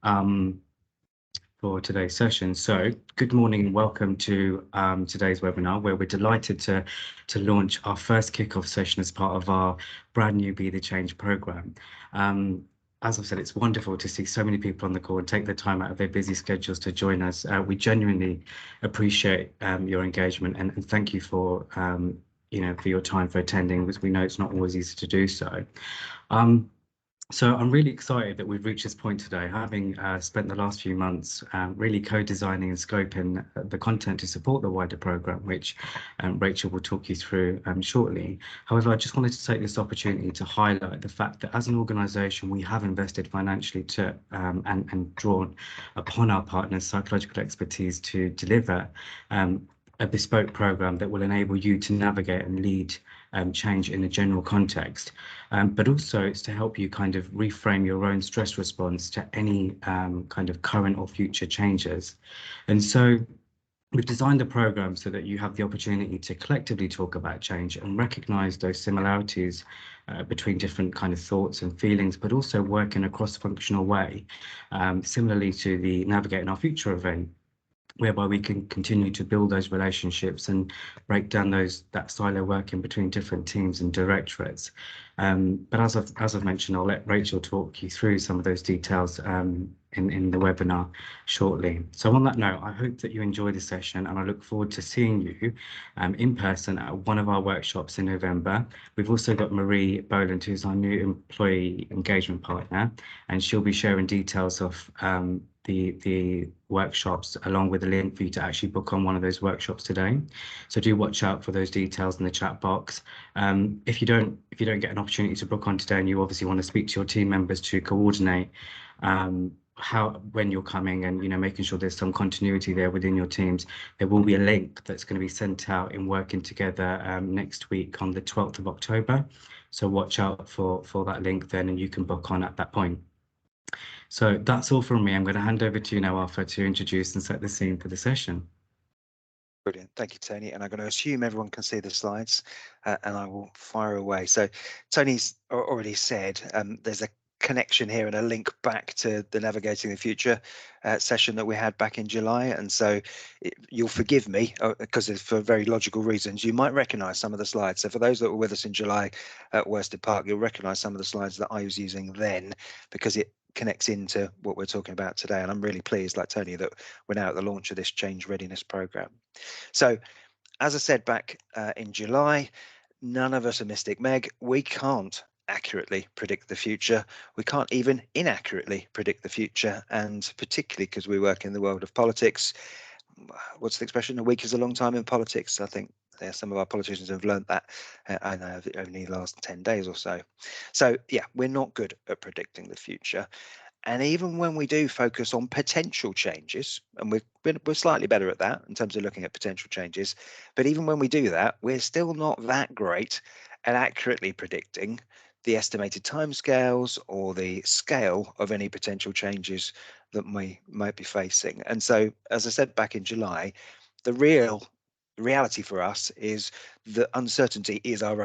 um, for today's session. So good morning and welcome to today's webinar, where we're delighted to launch our first kickoff session as part of our brand new Be the Change program. As I've said, it's wonderful to see so many people on the call and take the time out of their busy schedules to join us. We genuinely appreciate your engagement and thank you for for your time for attending, because we know it's not always easy to do so. So I'm really excited that we've reached this point today, having spent the last few months really co-designing and scoping the content to support the wider programme, which Rachel will talk you through shortly. However, I just wanted to take this opportunity to highlight the fact that as an organisation, we have invested financially to and drawn upon our partners' psychological expertise to deliver a bespoke programme that will enable you to navigate and lead change in a general context, but also it's to help you kind of reframe your own stress response to any kind of current or future changes. And so we've designed the program so that you have the opportunity to collectively talk about change and recognize those similarities between different kind of thoughts and feelings, but also work in a cross-functional way, similarly to the Navigating Our Future event, whereby we can continue to build those relationships and break down that silo working between different teams and directorates. But as I've mentioned, I'll let Rachel talk you through some of those details in the webinar shortly. So on that note, I hope that you enjoy the session, and I look forward to seeing you in person at one of our workshops in November. We've also got Marie Boland, who's our new employee engagement partner, and she'll be sharing details of the workshops along with a link for you to actually book on one of those workshops today. So do watch out for those details in the chat box. If you don't get an opportunity to book on today, and you obviously want to speak to your team members to coordinate when you're coming, and making sure there's some continuity there within your teams, there will be a link that's going to be sent out in Working Together next week on the 12th of October. So watch out for that link then, and you can book on at that point. So that's all from me. I'm going to hand over to you now, Arthur, to introduce and set the scene for the session. Brilliant. Thank you, Tony. And I'm going to assume everyone can see the slides, and I will fire away. So Tony's already said there's a connection here and a link back to the Navigating the Future session that we had back in July. And so you'll forgive me because it's for very logical reasons. You might recognize some of the slides. So for those that were with us in July at Worsted Park, you'll recognize some of the slides that I was using then, because it connects into what we're talking about today. And I'm really pleased, like Tony, that we're now at the launch of this change readiness program. So as I said back in July, none of us are Mystic Meg. We can't accurately predict the future. We can't even inaccurately predict the future. And particularly because we work in the world of politics, what's the expression? A week is a long time in politics. I think some of our politicians have learned that I know only the last 10 days or so. So yeah, we're not good at predicting the future. And even when we do focus on potential changes, and we're slightly better at that in terms of looking at potential changes, but even when we do that, we're still not that great at accurately predicting the estimated timescales or the scale of any potential changes that we might be facing. And so, as I said back in July, the reality for us is that uncertainty is our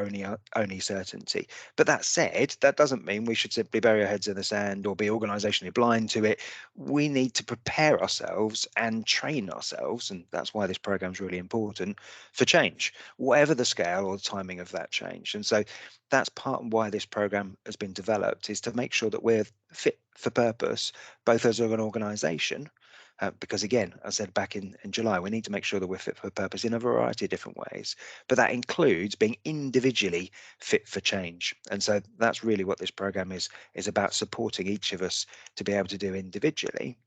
only certainty. But that said, that doesn't mean we should simply bury our heads in the sand or be organizationally blind to it. We need to prepare ourselves and train ourselves, and that's why this program is really important, for change, whatever the scale or the timing of that change. And so that's part of why this program has been developed, is to make sure that we're fit for purpose, both as an organization, because again, I said back in July, we need to make sure that we're fit for purpose in a variety of different ways, but that includes being individually fit for change. And so that's really what this program is about, supporting each of us to be able to do individually,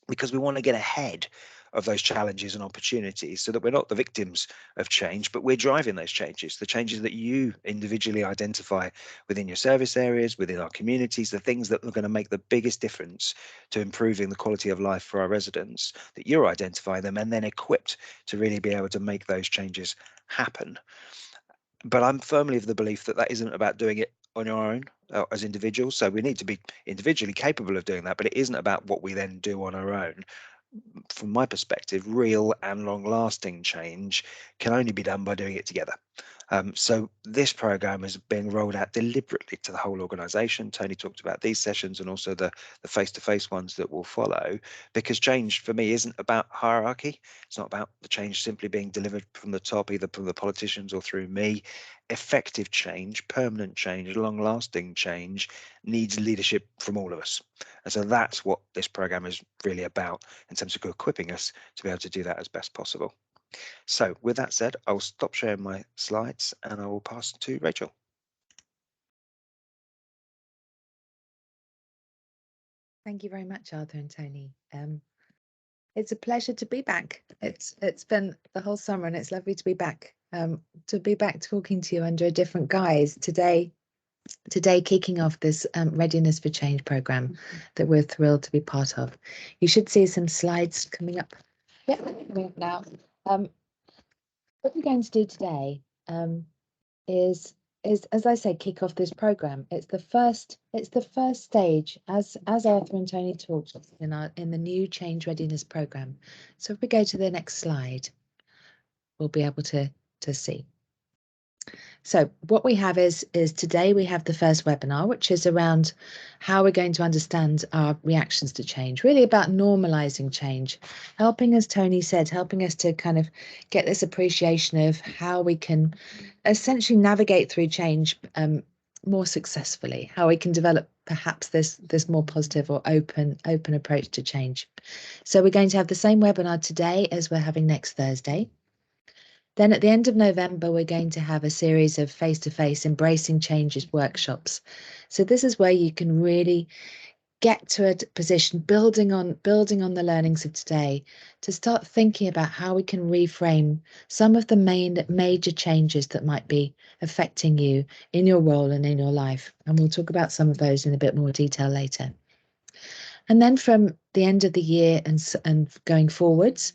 because we want to get ahead of those challenges and opportunities so that we're not the victims of change, but we're driving those changes, the changes that you individually identify within your service areas, within our communities, the things that are going to make the biggest difference to improving the quality of life for our residents, that you're identifying them and then equipped to really be able to make those changes happen. But I'm firmly of the belief that that isn't about doing it on your own as individuals. So we need to be individually capable of doing that, but it isn't about what we then do on our own. From my perspective, real and long-lasting change can only be done by doing it together. So this program is being rolled out deliberately to the whole organization. Tony talked about these sessions and also the face-to-face ones that will follow, because change for me isn't about hierarchy. It's not about the change simply being delivered from the top, either from the politicians or through me. Effective change, permanent change, long-lasting change needs leadership from all of us. And so that's what this program is really about in terms of equipping us to be able to do that as best possible. So with that said, I'll stop sharing my slides and I will pass to Rachel. Thank you very much, Arthur and Tony. It's a pleasure to be back. It's been the whole summer and it's lovely to be back. To be back talking to you under a different guise today kicking off this Readiness for Change program that we're thrilled to be part of. You should see some slides coming up. Yeah, coming up now. What we're going to do today is as I say, kick off this program. It's the first stage, as Arthur and Tony talked in the new Change Readiness program. So if we go to the next slide, we'll be able to see. So what we have is today we have the first webinar, which is around how we're going to understand our reactions to change, really about normalizing change, helping, as Tony said, helping us to kind of get this appreciation of how we can essentially navigate through change more successfully, how we can develop perhaps this more positive or open approach to change. So we're going to have the same webinar today as we're having next Thursday. Then at the end of November, we're going to have a series of face-to-face embracing changes workshops. So this is where you can really get to a position, building on the learnings of today, to start thinking about how we can reframe some of the major changes that might be affecting you in your role and in your life. And we'll talk about some of those in a bit more detail later. And then from the end of the year and going forwards,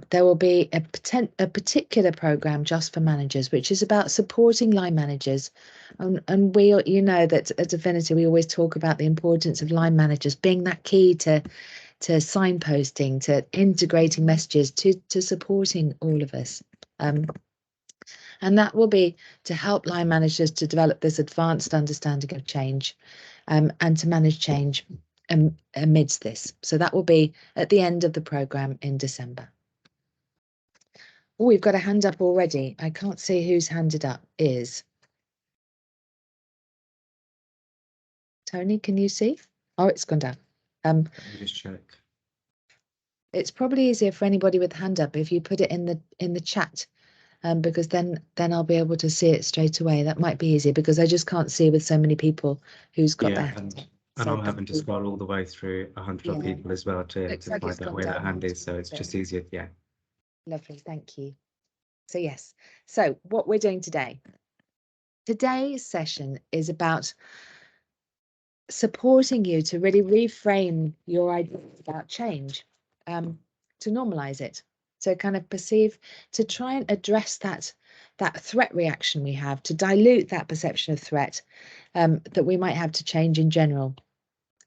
there will be a particular program just for managers, which is about supporting line managers. And we, you know, that at Affinity, we always talk about the importance of line managers being that key to signposting, to integrating messages, to supporting all of us. And that will be to help line managers to develop this advanced understanding of change and to manage change amidst this. So that will be at the end of the program in December. Oh, we've got a hand up already. I can't see whose hand it up is. Tony, can you see? Oh, it's gone down. Let me just check. It's probably easier for anybody with hand up if you put it in the chat, because then I'll be able to see it straight away. That might be easier because I just can't see with so many people who's got their hand up. And I'm having to scroll all the way through 100 people as well to find out where that hand is. So it's just easier. Yeah. Lovely. Thank you. So yes. So what we're doing today. Today's session is about supporting you to really reframe your ideas about change, to normalize it, to kind of to try and address that threat reaction we have, to dilute that perception of threat that we might have to change in general.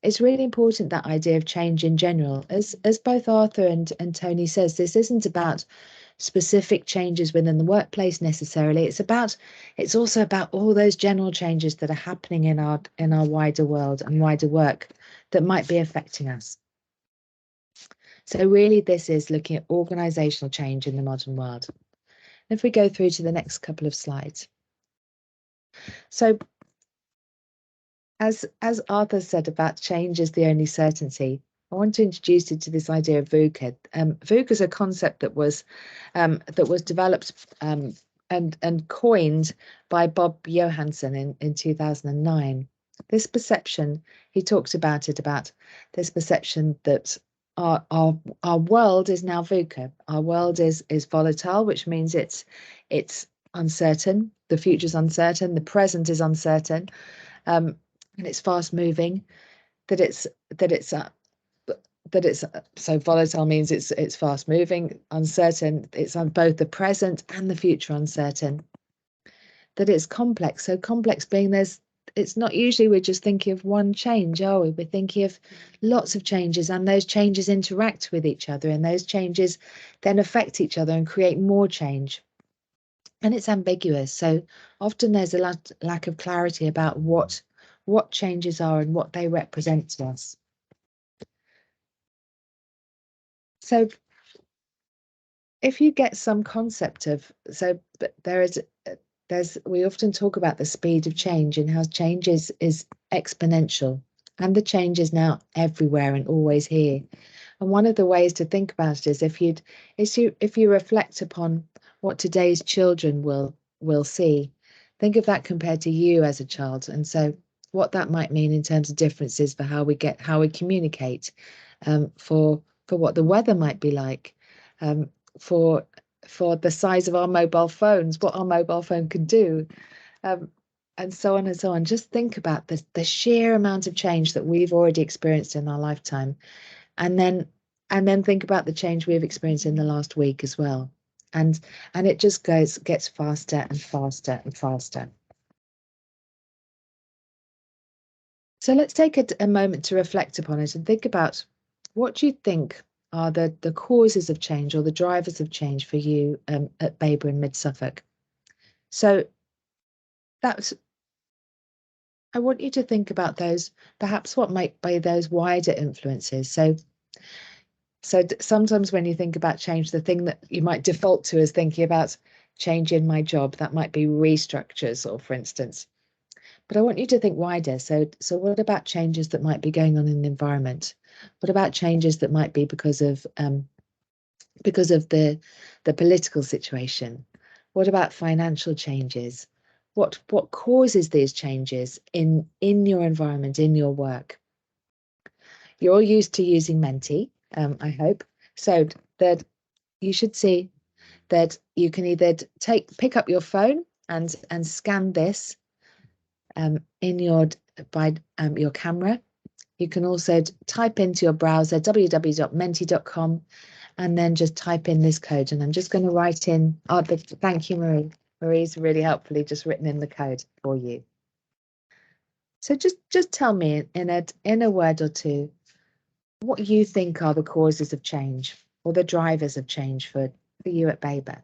It's really important, that idea of change in general. As both Arthur and Tony says, this isn't about specific changes within the workplace necessarily. It's also about all those general changes that are happening in our wider world and wider work that might be affecting us. So really, this is looking at organizational change in the modern world. If we go through to the next couple of slides. So as Arthur said about change is the only certainty, I want to introduce you to this idea of VUCA. VUCA is a concept that was developed and coined by Bob Johansson in 2009. This perception, he talks about this perception that our world is now VUCA. Our world is volatile, which means it's uncertain. The future's uncertain. The present is uncertain, and it's fast moving. So volatile means it's fast moving, uncertain. It's on both the present and the future uncertain. That it's complex. So complex being it's not usually we're just thinking of one change, are we? We're thinking of lots of changes, and those changes interact with each other, and those changes then affect each other and create more change. and it's ambiguous. So often there's a lack of clarity about what changes are and what they represent to us. So if you get some concept of, we often talk about the speed of change and how change is exponential, and the change is now everywhere and always here. And one of the ways to think about it is if you reflect upon what today's children will see, think of that compared to you as a child, and so what that might mean in terms of differences for how we communicate, for what the weather might be like, for the size of our mobile phones, what our mobile phone can do, and so on and so on. Just think about the sheer amount of change that we've already experienced in our lifetime, and then think about the change we've experienced in the last week as well. And it just gets faster and faster and faster. So let's take a moment to reflect upon it and think about what do you think are the causes of change or the drivers of change for you at Baber in Mid Suffolk. So I want you to think about those, perhaps what might be those wider influences. So sometimes when you think about change, the thing that you might default to is thinking about change in my job. That might be restructures, or for instance. But I want you to think wider. So what about changes that might be going on in the environment? What about changes that might be because of the political situation? What about financial changes? What causes these changes in your environment, in your work? You're all used to using Menti, I hope, so that you should see that you can either pick up your phone and scan this in your camera. You can also type into your browser www.menti.com and then just type in this code. And I'm just going to write in. Thank you, Marie. Marie's really helpfully just written in the code for you. So just tell me in a word or two what you think are the causes of change or the drivers of change for you at Baber.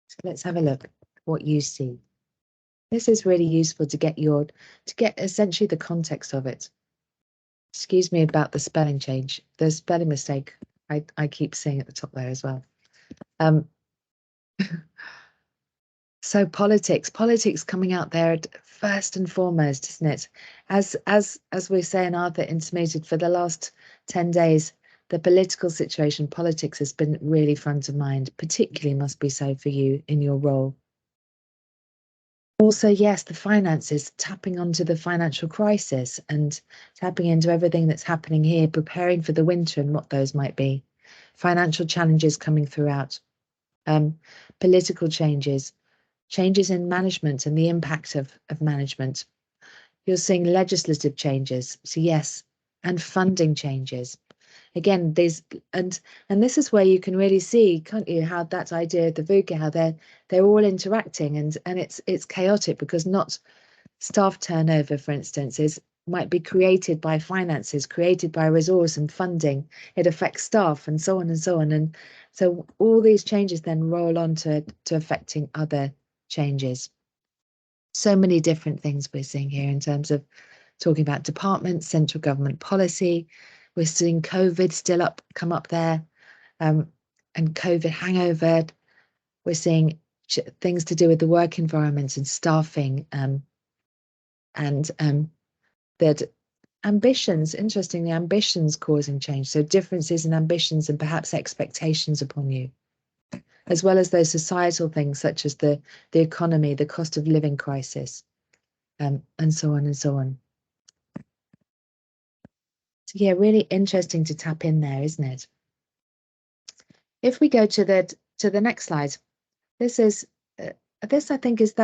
So let's have a look at what you see. This is really useful to get essentially the context of it. Excuse me about the spelling change, the spelling mistake I keep seeing at the top there as well. So politics coming out there first and foremost, isn't it? As we say in Arthur Intermediate, for the last 10 days, the political situation, politics has been really front of mind, particularly must be so for you in your role. Also, yes, the finances, tapping onto the financial crisis and tapping into everything that's happening here, preparing for the winter and what those might be. Financial challenges coming throughout, political changes in management and the impact of management. You're seeing legislative changes, so yes, and funding changes. Again, this is where you can really see, can't you, how that idea of the VUCA, how they're all interacting, and it's chaotic because not staff turnover, for instance, might be created by finances, created by resource and funding. It affects staff and so on and so on. And so all these changes then roll on to affecting other changes. So many different things we're seeing here in terms of talking about departments, central government policy. We're seeing COVID still come up there, and COVID hangover. We're seeing things to do with the work environment and staffing, and that ambitions, interestingly, ambitions causing change. So differences in ambitions and perhaps expectations upon you, as well as those societal things such as the economy, the cost of living crisis, and so on and so on. So yeah, really interesting to tap in there, isn't it? If we go to the next slide, this I think is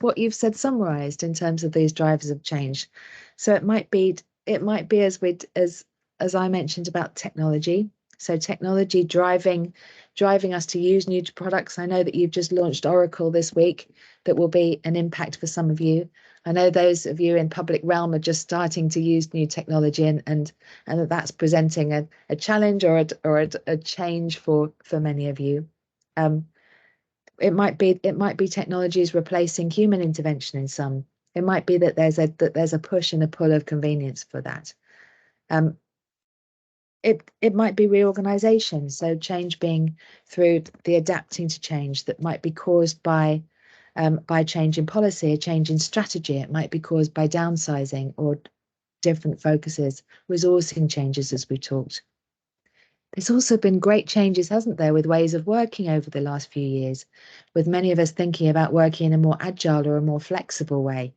what you've said summarized in terms of these drivers of change. So it might be as I mentioned about technology, So technology driving us to use new products. I know that you've just launched Oracle this week. That will be an impact for some of you. I know those of you in public realm are just starting to use new technology, and that's presenting a challenge or a change for many of you. It might be technologies replacing human intervention in some. It might be that there's a push and a pull of convenience for that. It might be reorganization, so change being through the adapting to change that might be caused by change in policy, a change in strategy. It might be caused by downsizing or different focuses, resourcing changes, as we talked. There's also been great changes, hasn't there, with ways of working over the last few years, with many of us thinking about working in a more agile or a more flexible way.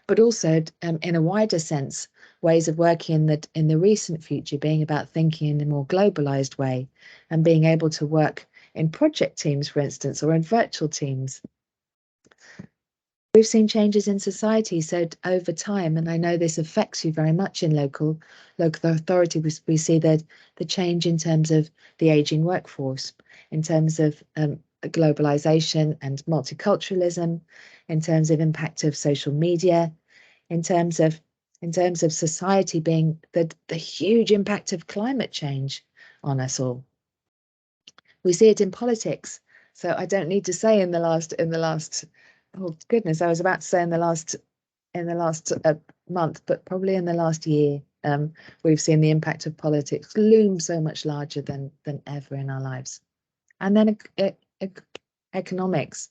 But also, in a wider sense, ways of working in the recent future being about thinking in a more globalized way and being able to work in project teams, for instance, or in virtual teams. We've seen changes in society, so over time, and I know this affects you very much in local authority, we see that the change in terms of the aging workforce, in terms of globalization and multiculturalism, in terms of impact of social media, in terms of society being the huge impact of climate change on us all. We see it in politics. So I don't need to say in the last oh goodness, I was about to say in the last month, but probably in the last year, we've seen the impact of politics loom so much larger than ever in our lives. And then economics,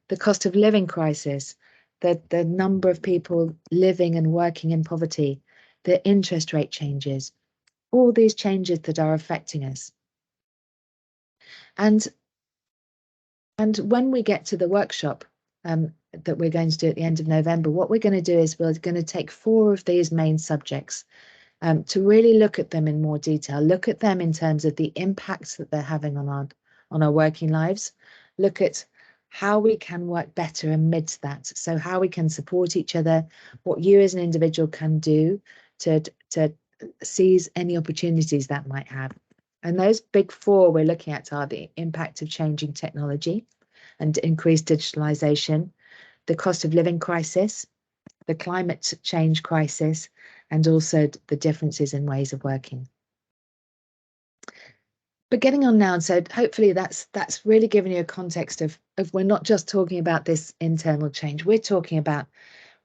the cost of living crisis, the number of people living and working in poverty, the interest rate changes, all these changes that are affecting us. And when we get to the workshop that we're going to do at the end of November, what we're going to do is we're going to take 4 of these main subjects to really look at them in more detail, look at them in terms of the impacts that they're having on our working lives, look at how we can work better amidst that. So how we can support each other, what you as an individual can do to seize any opportunities that might have. And those big 4 we're looking at are the impact of changing technology and increased digitalization, the cost of living crisis, the climate change crisis, and also the differences in ways of working. But getting on now, and so hopefully that's really given you a context of we're not just talking about this internal change, we're talking about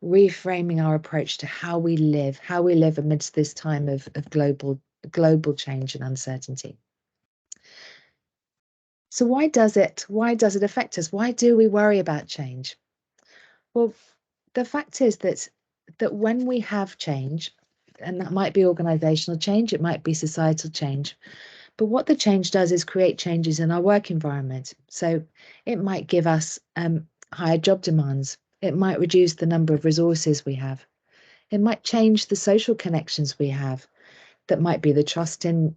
reframing our approach to how we live amidst this time of global change and uncertainty. So why does it affect us? Why do we worry about change? Well, the fact is that when we have change, and that might be organizational change, it might be societal change, but what the change does is create changes in our work environment. So it might give us higher job demands. It might reduce the number of resources we have. It might change the social connections we have. That might be the trust in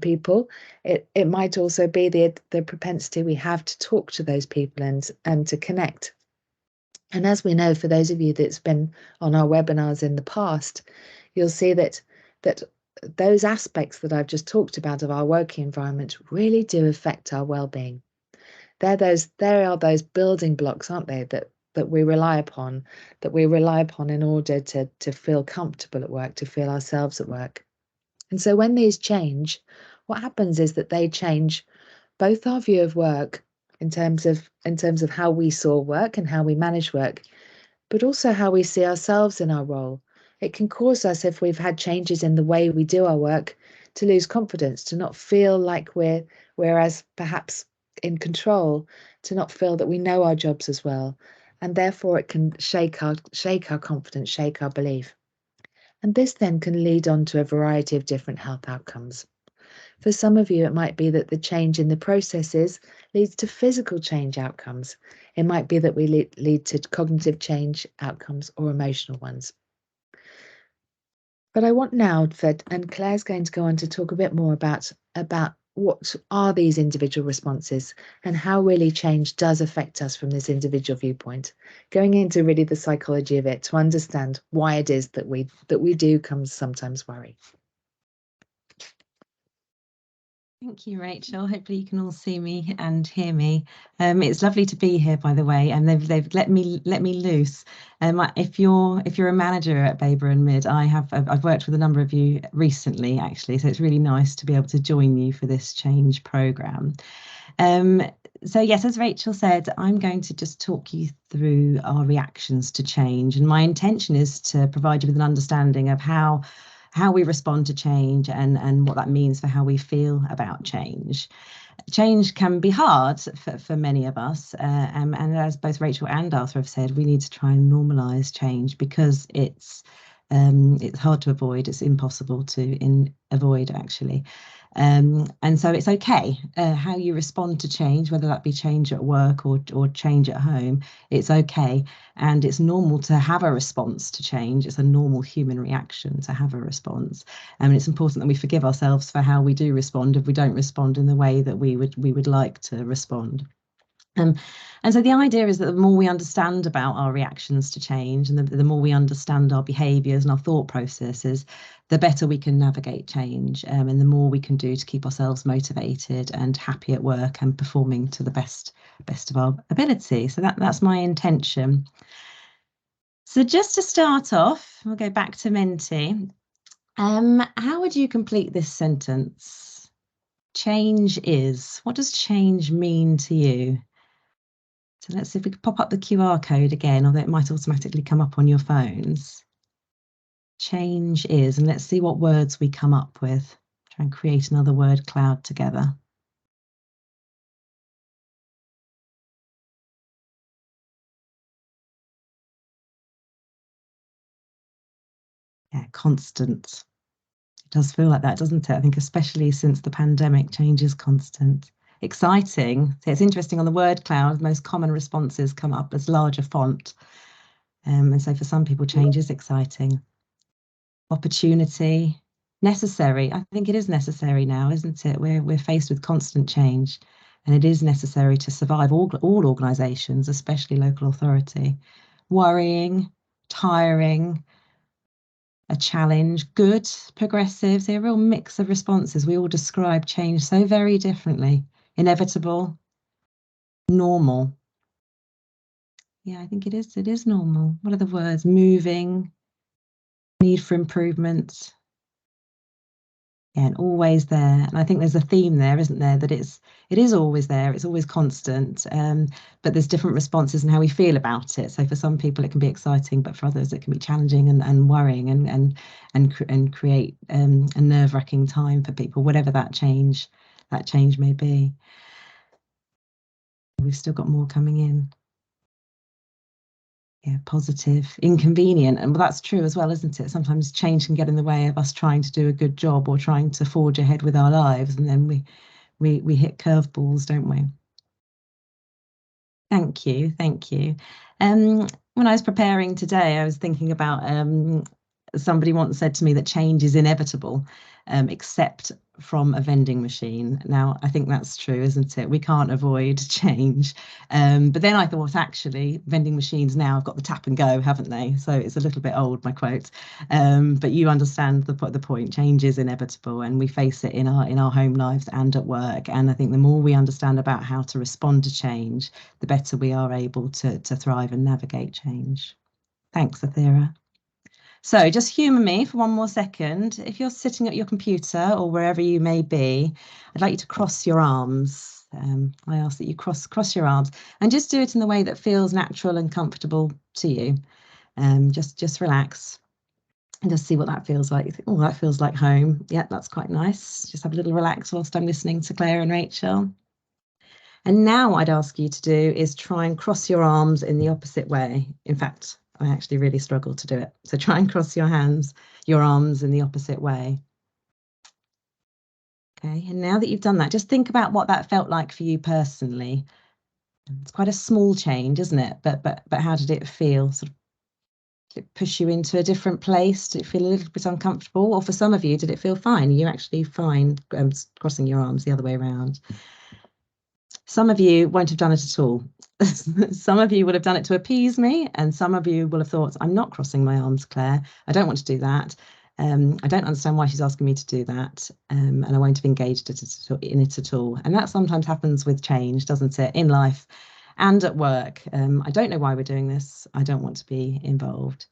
people. It might also be the propensity we have to talk to those people and to connect. And as we know, for those of you that's been on our webinars in the past, you'll see that those aspects that I've just talked about of our working environment really do affect our well-being. There are those building blocks, aren't they, that we rely upon in order to feel comfortable at work, to feel ourselves at work. And so when these change, what happens is that they change both our view of work in terms of how we saw work and how we manage work, but also how we see ourselves in our role. It can cause us, if we've had changes in the way we do our work, to lose confidence, to not feel like we're as perhaps in control, to not feel that we know our jobs as well. And therefore it can shake our confidence, shake our belief. And this then can lead on to a variety of different health outcomes. For some of you, it might be that the change in the processes leads to physical change outcomes. It might be that we lead to cognitive change outcomes or emotional ones. But I want now, and Claire's going to go on to talk a bit more about what are these individual responses and how really change does affect us from this individual viewpoint, going into really the psychology of it to understand why it is that we do sometimes worry. Thank you, Rachel. Hopefully you can all see me and hear me. It's lovely to be here, by the way, and they've let me loose. If you're a manager at Baber and Mid, I've worked with a number of you recently, actually, so it's really nice to be able to join you for this change programme. So yes, as Rachel said, I'm going to just talk you through our reactions to change, and my intention is to provide you with an understanding of how we respond to change and what that means for how we feel about change. Change can be hard for many of us, and as both Rachel and Arthur have said, we need to try and normalise change because it's hard to avoid. It's impossible to avoid, actually. And so it's okay how you respond to change, whether that be change at work or change at home. It's okay, and it's normal to have a response to change. It's a normal human reaction to have a response, and it's important that we forgive ourselves for how we do respond if we don't respond in the way that we would like to respond. And so the idea is that the more we understand about our reactions to change, and the more we understand our behaviours and our thought processes, the better we can navigate change, and the more we can do to keep ourselves motivated and happy at work and performing to the best of our ability. So that's my intention. So just to start off, we'll go back to Menti. How would you complete this sentence? Change is. What does change mean to you? So let's see if we could pop up the QR code again, although it might automatically come up on your phones. Change is, and let's see what words we come up with. Try and create another word cloud together. Yeah, constant. It does feel like that, doesn't it? I think especially since the pandemic, change is constant. Exciting. So it's interesting, on the word cloud, most common responses come up as larger font. And so for some people, change is exciting. Opportunity, necessary. I think it is necessary now, isn't it? We're faced with constant change, and it is necessary to survive all organisations, especially local authority. Worrying, tiring, a challenge, good, progressive. So a real mix of responses. We all describe change so very differently. Inevitable, normal. Yeah, I think it is normal. What are the words? Moving, need for improvement. Yeah, and always there. And I think there's a theme there, isn't there? That it is always there. It's always constant. But there's different responses and how we feel about it. So for some people it can be exciting, but for others it can be challenging and worrying and create a nerve-wracking time for people, whatever that change may be. We've still got more coming in. Yeah, positive, inconvenient, and that's true as well, isn't it? Sometimes change can get in the way of us trying to do a good job or trying to forge ahead with our lives, and then we hit curveballs, don't we? Thank you. When I was preparing today, I was thinking about somebody once said to me that change is inevitable, except from a vending machine. Now, I think that's true, isn't it? We can't avoid change. But then I thought, actually, vending machines now have got the tap and go, haven't they? So it's a little bit old, my quote. But you understand the point. Change is inevitable, and we face it in our home lives and at work. And I think the more we understand about how to respond to change, the better we are able to thrive and navigate change. Thanks, Athira. So just humour me for one more second. If you're sitting at your computer or wherever you may be, I'd like you to cross your arms. I ask that you cross your arms and just do it in the way that feels natural and comfortable to you. Just relax and just see what that feels like. Oh, that feels like home. Yeah, that's quite nice. Just have a little relax whilst I'm listening to Claire and Rachel. And now what I'd ask you to do is try and cross your arms in the opposite way. In fact, I actually really struggle to do it. So try and cross your arms in the opposite way. Okay, and now that you've done that, just think about what that felt like for you personally. It's quite a small change, isn't it? But how did it feel? Did it push you into a different place? Did it feel a little bit uncomfortable? Or for some of you, did it feel fine? Are you actually fine crossing your arms the other way around? Some of you won't have done it at all. Some of you would have done it to appease me, and some of you will have thought, I'm not crossing my arms, Claire. I don't want to do that. I don't understand why she's asking me to do that, and I won't have engaged in it at all. And that sometimes happens with change, doesn't it, in life and at work. I don't know why we're doing this. I don't want to be involved.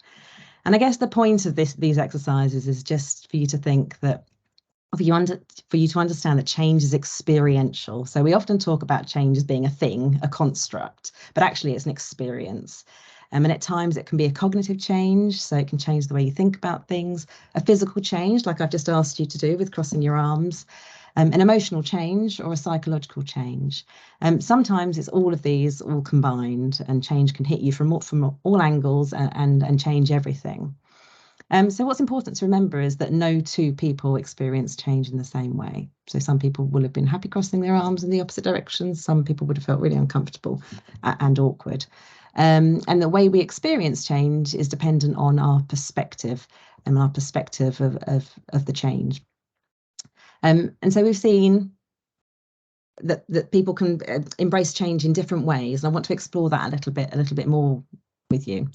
And I guess the point of these exercises is just for you to think that, for you to understand that change is experiential. So we often talk about change as being a thing, a construct, but actually it's an experience. And at times it can be a cognitive change, so it can change the way you think about things, a physical change, like I've just asked you to do with crossing your arms, an emotional change, or a psychological change. Sometimes it's all of these all combined, and change can hit you from all angles and change everything. So what's important to remember is that no two people experience change in the same way. So some people will have been happy crossing their arms in the opposite direction. Some people would have felt really uncomfortable and awkward. And the way we experience change is dependent on our perspective and our perspective of the change. And so we've seen that people can embrace change in different ways. And I want to explore that a little bit more with you.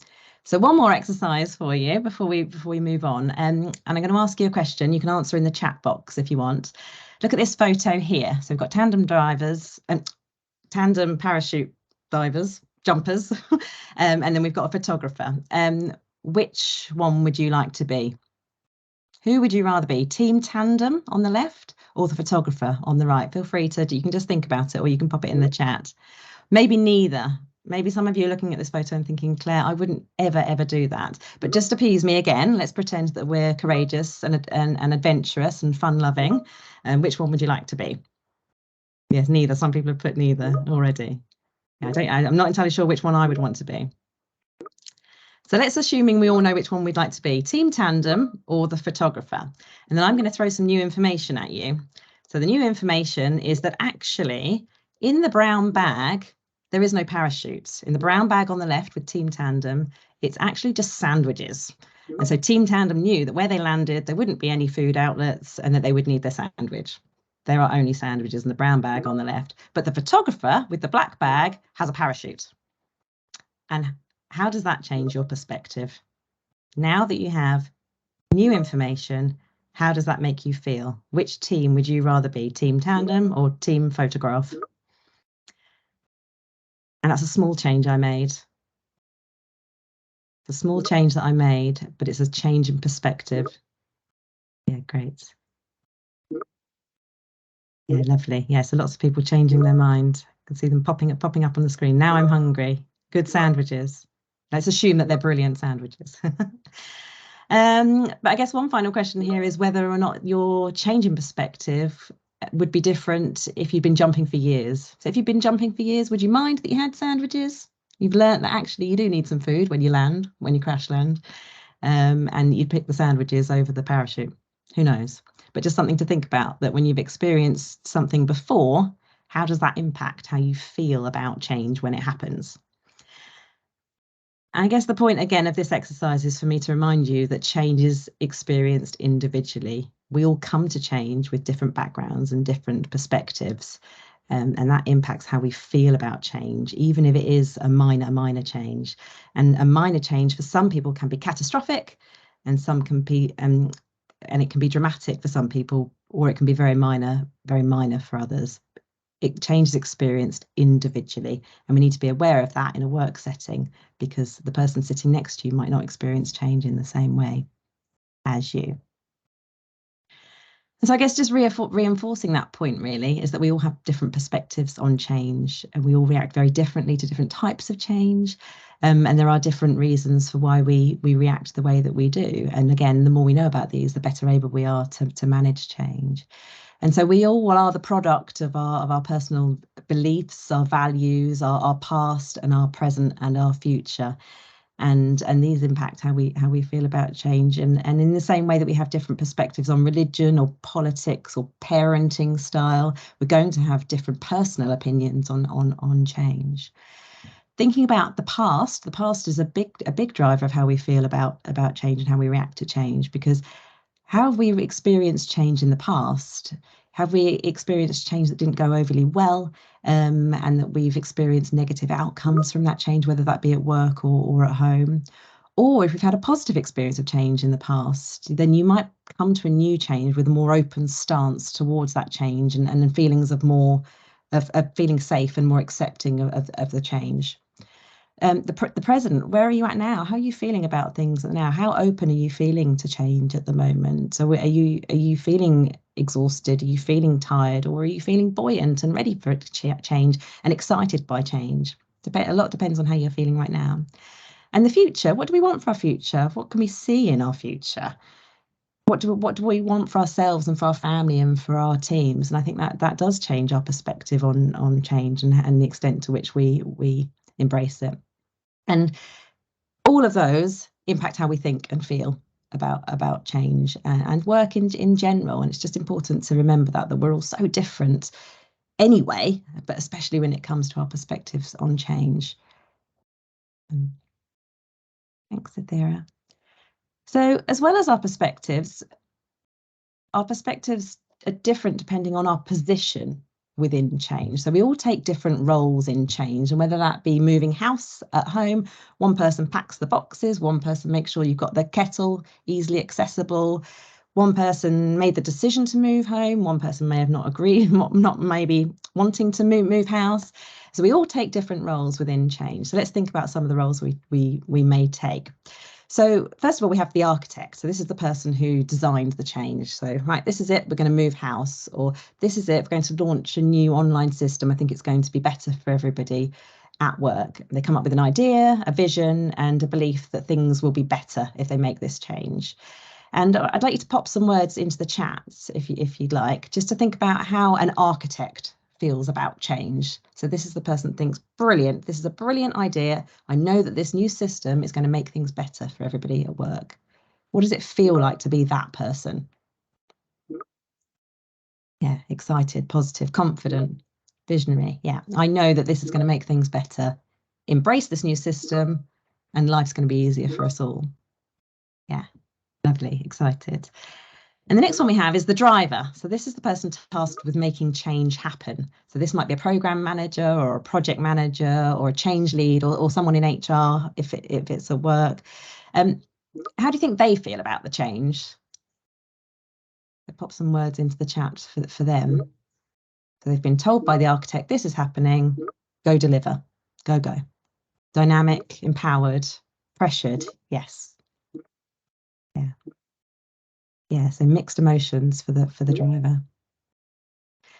So one more exercise for you before we move on. And I'm going to ask you a question. You can answer in the chat box if you want. Look at this photo here. So we've got tandem drivers and tandem parachute divers, jumpers, and then we've got a photographer. Which one would you like to be? Who would you rather be? Team tandem on the left or the photographer on the right? Feel free to, you can just think about it, or you can pop it in the chat. Maybe neither. Maybe some of you are looking at this photo and thinking, Claire, I wouldn't ever do that. But just appease me again, let's pretend that we're courageous and adventurous and fun-loving. And which one would you like to be? Yes, neither. Some people have put neither already. I'm not entirely sure which one I would want to be. So let's assuming we all know which one we'd like to be, team tandem or the photographer. And then I'm going to throw some new information at you. So the new information is that actually in the brown bag, there is no parachute. In the brown bag on the left with team tandem, it's actually just sandwiches. And so team tandem knew that where they landed, there wouldn't be any food outlets and that they would need their sandwich. There are only sandwiches in the brown bag on the left. But the photographer with the black bag has a parachute. And how does that change your perspective? Now that you have new information, how does that make you feel? Which team would you rather be, team tandem or team photograph? And that's a small change I made. It's a small change that I made, but it's a change in perspective. Yeah, great. Yeah, lovely. Yeah, so lots of people changing their mind. I can see them popping up on the screen. Now I'm hungry. Good sandwiches. Let's assume that they're brilliant sandwiches. But I guess one final question here is whether or not your change in perspective would be different if you've been jumping for years. So if you've been jumping for years, would you mind that you had sandwiches? You've learned that actually you do need some food when you crash land, and you'd pick the sandwiches over the parachute. Who knows? But just something to think about, that when you've experienced something before, how does that impact how you feel about change when it happens? I guess the point again of this exercise is for me to remind you that change is experienced individually. We all come to change with different backgrounds and different perspectives, and that impacts how we feel about change, even if it is a minor change. And a minor change for some people can be catastrophic, and some can be and it can be dramatic for some people, or it can be very minor for others. Change is experienced individually, and we need to be aware of that in a work setting, because the person sitting next to you might not experience change in the same way as you. And so I guess just reinforcing that point really is that we all have different perspectives on change, and we all react very differently to different types of change. And there are different reasons for why we react the way that we do. And again, the more we know about these, the better able we are to manage change. And so we all are the product of our personal beliefs, our values, our past and our present and our future. And these impact how we feel about change. And in the same way that we have different perspectives on religion or politics or parenting style, we're going to have different personal opinions on change. Thinking about the past is a big driver of how we feel about change and how we react to change, because how have we experienced change in the past? Have we experienced change that didn't go overly well, and that we've experienced negative outcomes from that change, whether that be at work or at home? Or if we've had a positive experience of change in the past, then you might come to a new change with a more open stance towards that change, and feelings of more of feeling safe and more accepting of the change. The present, where are you at now? How are you feeling about things now? How open are you feeling to change at the moment? So are you feeling exhausted? Are you feeling tired? Or are you feeling buoyant and ready for it to change and excited by change? A lot depends on how you're feeling right now. And the future, what do we want for our future? What can we see in our future? What do we want for ourselves and for our family and for our teams? And I think that does change our perspective on change and the extent to which we embrace it. And all of those impact how we think and feel about change and work in general. And it's just important to remember that we're all so different anyway, but especially when it comes to our perspectives on change. Thanks, Athira. So as well as our perspectives are different depending on our position within change. So we all take different roles in change, and whether that be moving house at home, one person packs the boxes, one person makes sure you've got the kettle easily accessible, one person made the decision to move home, one person may have not agreed, not maybe wanting to move house. So we all take different roles within change. So let's think about some of the roles we may take. So first of all, we have the architect. So this is the person who designed the change. So, right, this is it, we're going to move house, or this is it, we're going to launch a new online system. I think it's going to be better for everybody at work. They come up with an idea, a vision, and a belief that things will be better if they make this change. And I'd like you to pop some words into the chats if you'd like, just to think about how an architect feels about change. So this is the person that thinks, brilliant, this is a brilliant idea. I know that this new system is going to make things better for everybody at work. What does it feel like to be that person? Yeah, excited, positive, confident, visionary. Yeah, I know that this is going to make things better. Embrace this new system and life's going to be easier for us all. Yeah, lovely, excited. And the next one we have is the driver. So this is the person tasked with making change happen. So this might be a program manager or a project manager or a change lead or someone in HR if it's at work. How do you think they feel about the change? So pop some words into the chat for them. So they've been told by the architect, this is happening, go deliver, go. Dynamic, empowered, pressured, yes. Yeah. Yeah, so mixed emotions for the driver.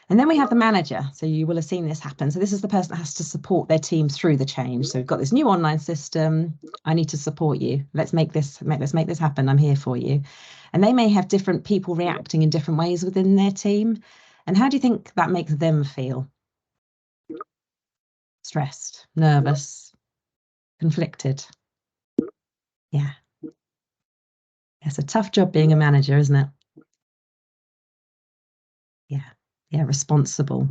And then we have the manager. So you will have seen this happen. So this is the person that has to support their team through the change. So we've got this new online system. I need to support you. Let's make this happen. I'm here for you. And they may have different people reacting in different ways within their team. And how do you think that makes them feel? Stressed, nervous, conflicted. Yeah. It's a tough job being a manager, isn't it? Yeah, responsible,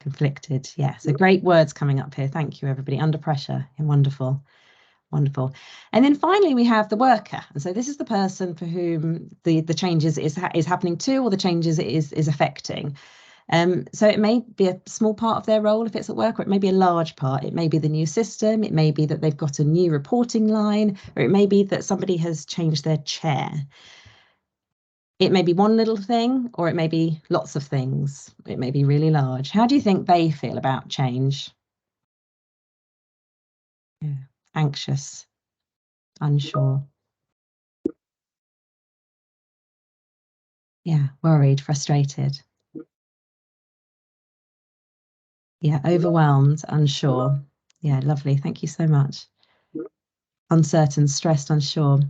conflicted. Yeah, so great words coming up here. Thank you, everybody. Under pressure. And wonderful. And then finally, we have the worker. And so this is the person for whom the change is happening to, or the changes is affecting. So it may be a small part of their role if it's at work, or it may be a large part. It may be the new system. It may be that they've got a new reporting line, or it may be that somebody has changed their chair. It may be one little thing, or it may be lots of things. It may be really large. How do you think they feel about change? Yeah. Anxious, unsure. Yeah, worried, frustrated. Yeah, overwhelmed, unsure. Yeah, lovely. Thank you so much. Uncertain, stressed, unsure.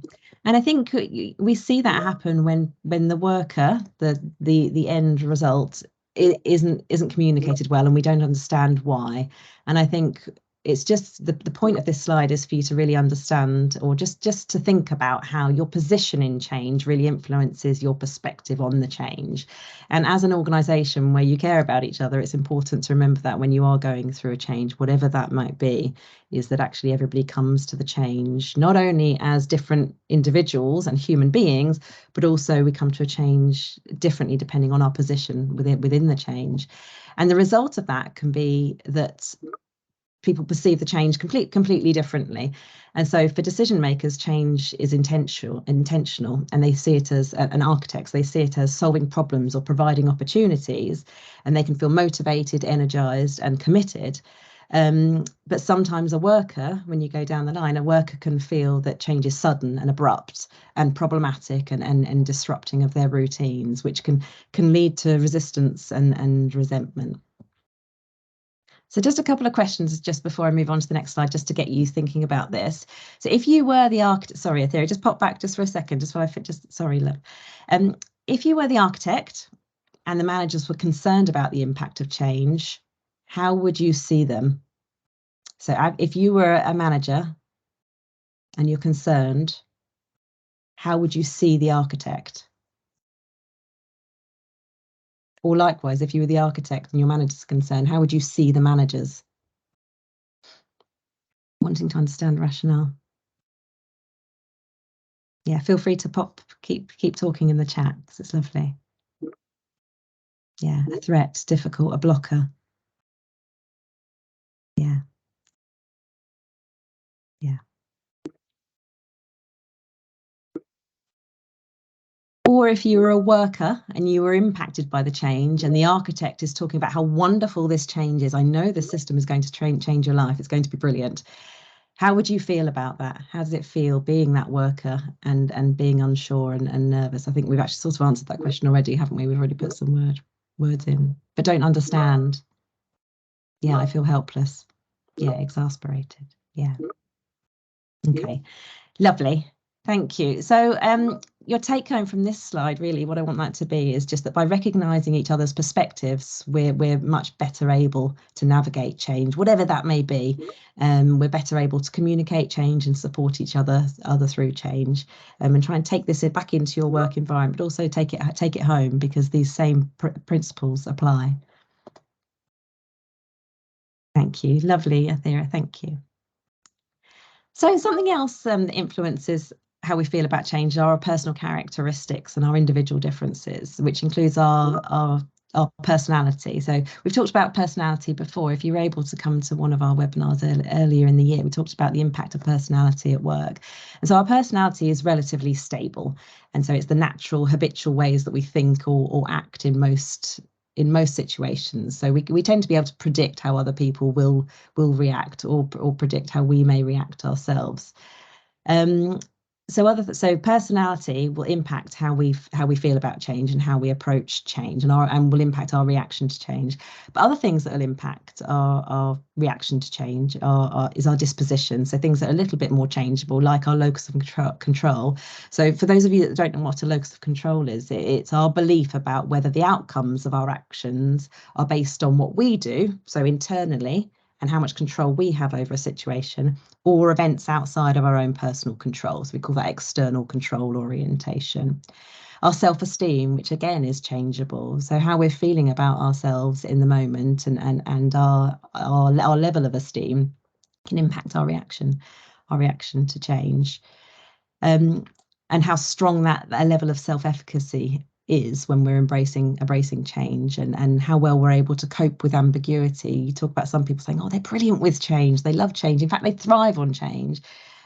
And I think we see that happen when the worker, the end result, isn't communicated well, and we don't understand why. And I think it's just the point of this slide is for you to really understand, or just to think about how your position in change really influences your perspective on the change. And as an organisation where you care about each other, it's important to remember that when you are going through a change, whatever that might be, is that actually everybody comes to the change not only as different individuals and human beings, but also we come to a change differently depending on our position within the change. And the result of that can be that people perceive the change completely differently. And so for decision makers, change is intentional, and they see it as, and architects, they see it as solving problems or providing opportunities, and they can feel motivated, energized and committed. But sometimes a worker, when you go down the line, a worker can feel that change is sudden and abrupt and problematic and disrupting of their routines, which can lead to resistance and resentment. So just a couple of questions just before I move on to the next slide, just to get you thinking about this. So if you were the architect, sorry, Aethera, just pop back just for a second, just while I fit, sorry, look. If you were the architect and the managers were concerned about the impact of change, how would you see them? So if you were a manager and you're concerned, how would you see the architect? Or likewise, if you were the architect and your manager's concerned, how would you see the managers? Wanting to understand rationale. Yeah, feel free to keep talking in the chat, because it's lovely. Yeah, a threat, difficult, a blocker. Yeah. Yeah. Or if you were a worker and you were impacted by the change, and the architect is talking about how wonderful this change is. I know the system is going to change your life. It's going to be brilliant. How would you feel about that? How does it feel being that worker and being unsure and nervous? I think we've actually sort of answered that question already, haven't we? We've already put some words in, but don't understand. Yeah, I feel helpless. Yeah, exasperated. Yeah. Okay, lovely. Thank you. So your take home from this slide, really, what I want that to be is just that by recognising each other's perspectives, we're much better able to navigate change, whatever that may be. We're better able to communicate change and support each other through change, and try and take this back into your work environment, but also take it home, because these same principles apply. Thank you. Lovely, Aethera. Thank you. So something else that influences how we feel about change are our personal characteristics and our individual differences, which includes our personality. So we've talked about personality before. If you were able to come to one of our webinars earlier in the year, we talked about the impact of personality at work. And so our personality is relatively stable. And so it's the natural, habitual ways that we think or act in most situations. So we tend to be able to predict how other people will react, or predict how we may react ourselves. So personality will impact how we feel about change and how we approach change, and will impact our reaction to change. But other things that will impact our reaction to change is our disposition. So things that are a little bit more changeable, like our locus of control. So for those of you that don't know what a locus of control is, it's our belief about whether the outcomes of our actions are based on what we do, so internally, and how much control we have over a situation, or events outside of our own personal control. So we call that external control orientation. Our self-esteem, which again is changeable. So how we're feeling about ourselves in the moment, and our level of esteem can impact our reaction to change. And how strong that level of self-efficacy is when we're embracing change, and how well we're able to cope with ambiguity. You talk about some people saying, oh, they're brilliant with change, they love change, in fact they thrive on change.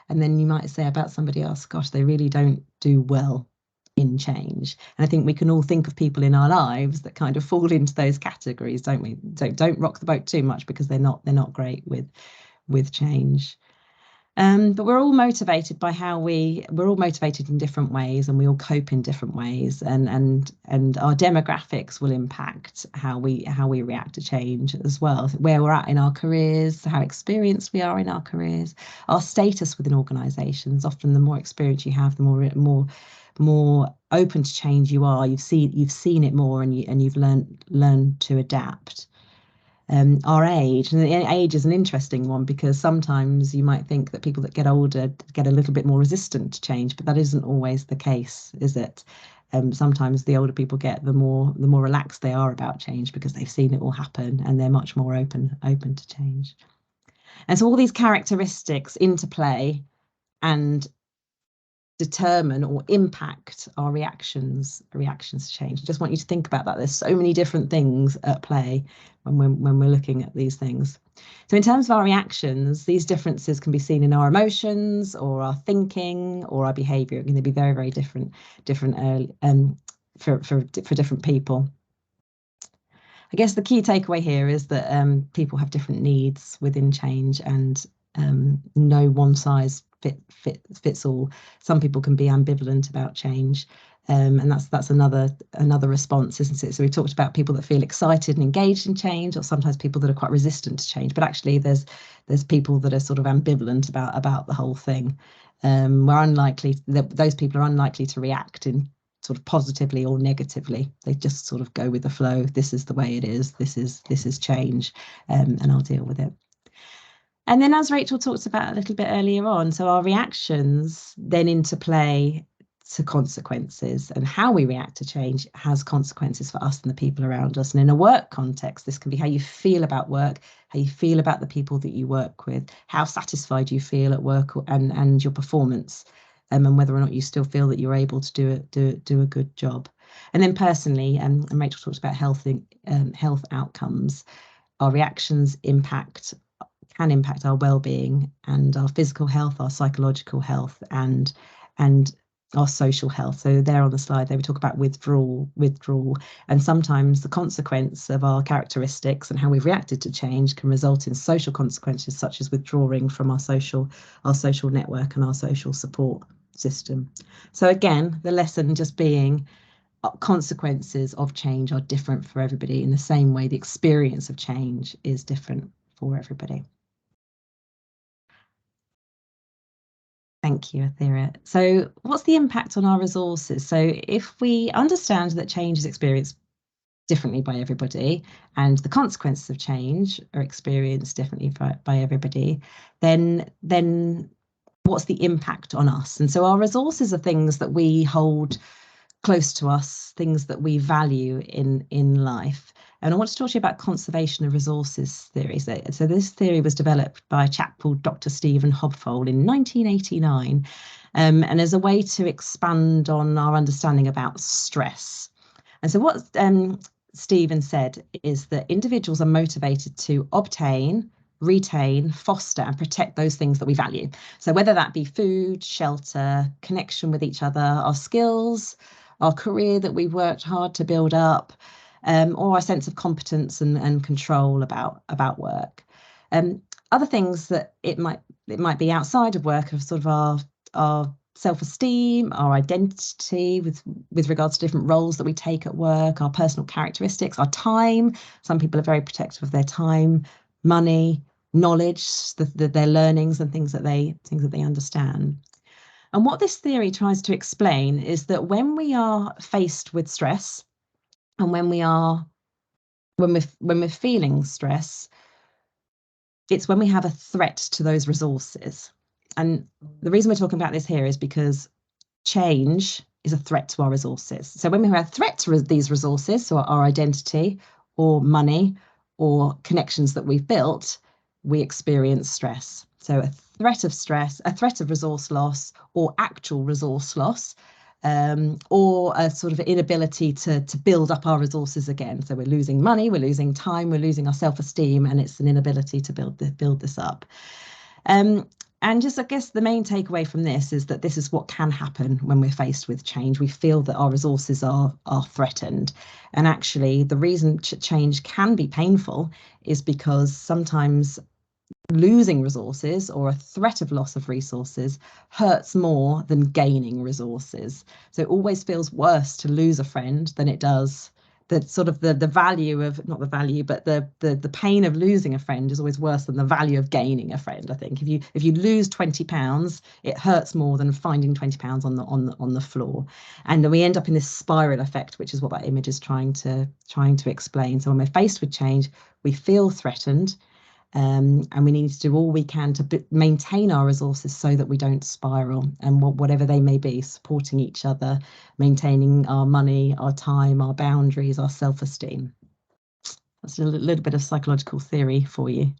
And then you might say about somebody else, gosh, they really don't do well in change. And I think we can all think of people in our lives that kind of fall into those categories, don't we? Don't rock the boat too much, because they're not great with change. But we're all motivated by we're all motivated in different ways, and we all cope in different ways, and our demographics will impact how we react to change as well. Where we're at in our careers, how experienced we are in our careers, our status within organisations. Often the more experience you have, the more open to change you are. You've seen it more, and you've learned to adapt. Our age, and age is an interesting one, because sometimes you might think that people that get older get a little bit more resistant to change, but that isn't always the case, is it? Sometimes the older people get, the more relaxed they are about change, because they've seen it all happen, and they're much more open to change. And so all these characteristics interplay and determine or impact our reactions to change. I just want you to think about that. There's so many different things at play when we're looking at these things. So in terms of our reactions, these differences can be seen in our emotions or our thinking or our behaviour. It can be very, very different for different people. I guess the key takeaway here is that people have different needs within change, and no one size fits all. Some people can be ambivalent about change, and that's another response, isn't it? So we talked about people that feel excited and engaged in change, or sometimes people that are quite resistant to change. But actually, there's people that are sort of ambivalent about the whole thing. Those people are unlikely to react in sort of positively or negatively. They just sort of go with the flow. This is the way it is. This is change, and I'll deal with it. And then, as Rachel talked about a little bit earlier on, so our reactions then interplay to consequences, and how we react to change has consequences for us and the people around us. And in a work context, this can be how you feel about work, how you feel about the people that you work with, how satisfied you feel at work, and your performance, and whether or not you still feel that you're able to do a good job. And then personally, and Rachel talked about health outcomes. Our reactions can impact our well-being and our physical health, our psychological health, and our social health. So there on the slide, they would talk about withdrawal, and sometimes the consequence of our characteristics and how we've reacted to change can result in social consequences, such as withdrawing from our social network and our social support system. So again, the lesson just being consequences of change are different for everybody, in the same way the experience of change is different for everybody. Thank you, Athira. So what's the impact on our resources? So if we understand that change is experienced differently by everybody, and the consequences of change are experienced differently by everybody, then what's the impact on us? And so our resources are things that we hold close to us, things that we value in life. And I want to talk to you about conservation of resources theory. So this theory was developed by a chap called Dr. Stephen Hobfold in 1989, and as a way to expand on our understanding about stress. And so what Stephen said is that individuals are motivated to obtain, retain, foster, and protect those things that we value. So whether that be food, shelter, connection with each other, our skills, our career that we've worked hard to build up, or our sense of competence and control about work. Other things that it might be outside of work are sort of our self-esteem, our identity with regards to different roles that we take at work, our personal characteristics, our time. Some people are very protective of their time, money, knowledge, their learnings and things that they understand. And what this theory tries to explain is that when we are faced with stress, and when we're feeling stress, it's when we have a threat to those resources. And the reason we're talking about this here is because change is a threat to our resources. So when we have a threat to these resources, so our identity or money or connections that we've built, we experience stress. So a threat of stress, a threat of resource loss, or actual resource loss, or a sort of inability to build up our resources again. So we're losing money, we're losing time, we're losing our self-esteem, and it's an inability to build this up. And just, I guess, the main takeaway from this is that this is what can happen when we're faced with change. We feel that our resources are threatened. And actually, the reason change can be painful is because sometimes losing resources or a threat of loss of resources hurts more than gaining resources. So it always feels worse to lose a friend than it does the sort of the value of, not the value, but the pain of losing a friend is always worse than the value of gaining a friend. I think if you lose £20, it hurts more than finding £20 on the floor. And then we end up in this spiral effect, which is what that image is trying to explain. So when we're faced with change, we feel threatened. And we need to do all we can to maintain our resources so that we don't spiral, and whatever they may be, supporting each other, maintaining our money, our time, our boundaries, our self-esteem. That's a little bit of psychological theory for you.